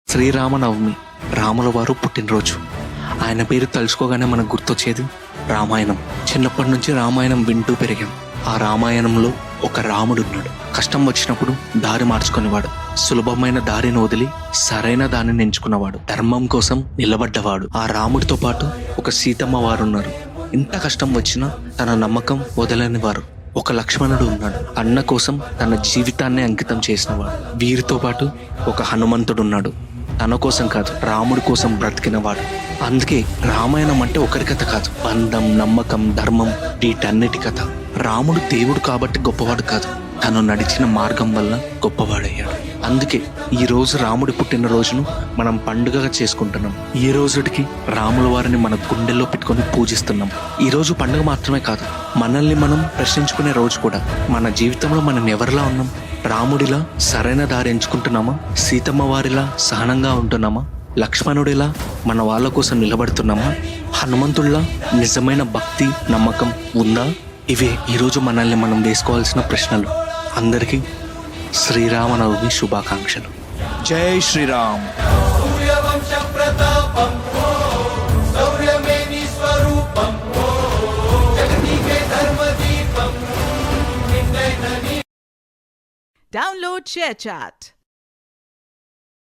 శ్రీరామనవమి రాముల వారు పుట్టినరోజు. ఆయన పేరు తలుచుకోగానే మనకు గుర్తొచ్చేది రామాయణం. చిన్నప్పటి నుంచి రామాయణం వింటూ పెరిగాం. ఆ రామాయణంలో ఒక రాముడున్నాడు. కష్టం వచ్చినప్పుడు దారి మార్చుకునేవాడు, సులభమైన దారిని వదిలి సరైన దానిని ఎంచుకున్నవాడు, ధర్మం కోసం నిలబడ్డవాడు. ఆ రాముడితో పాటు ఒక సీతమ్మ వారున్నారు. ఎంత కష్టం వచ్చినా తన నమ్మకం వదలని వారు. ఒక లక్ష్మణుడు ఉన్నాడు, అన్న కోసం తన జీవితాన్ని అంకితం చేసినవాడు. వీరితో పాటు ఒక హనుమంతుడు ఉన్నాడు, తన కోసం కాదు రాముడి కోసం బ్రతికినవాడు. అందుకే రామాయణం అంటే ఒకరి కథ కాదు, బంధం, నమ్మకం, ధర్మం, వీటన్నిటి కథ. రాముడు దేవుడు కాబట్టి గొప్పవాడు కాదు, తను నడిచిన మార్గం వల్ల గొప్పవాడయ్యాడు. అందుకే ఈ రోజు రాముడి పుట్టినరోజును మనం పండుగగా చేసుకుంటున్నాం. ఈ రోజుకి రాముల వారిని మన గుండెల్లో పెట్టుకొని పూజిస్తున్నాం. ఈ రోజు పండుగ మాత్రమే కాదు, మనల్ని మనం ప్రశ్నించుకునే రోజు కూడా. మన జీవితంలో మనం ఎవరిలా ఉన్నాం? రాముడిలా సరైన దారి ఎంచుకుంటున్నామా? సీతమ్మ వారిలా సహనంగా ఉంటున్నామా? లక్ష్మణుడిలా మన వాళ్ళ కోసం నిలబడుతున్నామా? హనుమంతుడిలా నిజమైన భక్తి, నమ్మకం ఉందా? ఇవే ఈరోజు మనల్ని మనం వేసుకోవాల్సిన ప్రశ్నలు. అందరికీ శ్రీరామనవమి శుభాకాంక్షలు. జై శ్రీరామ్. Download ShareChat.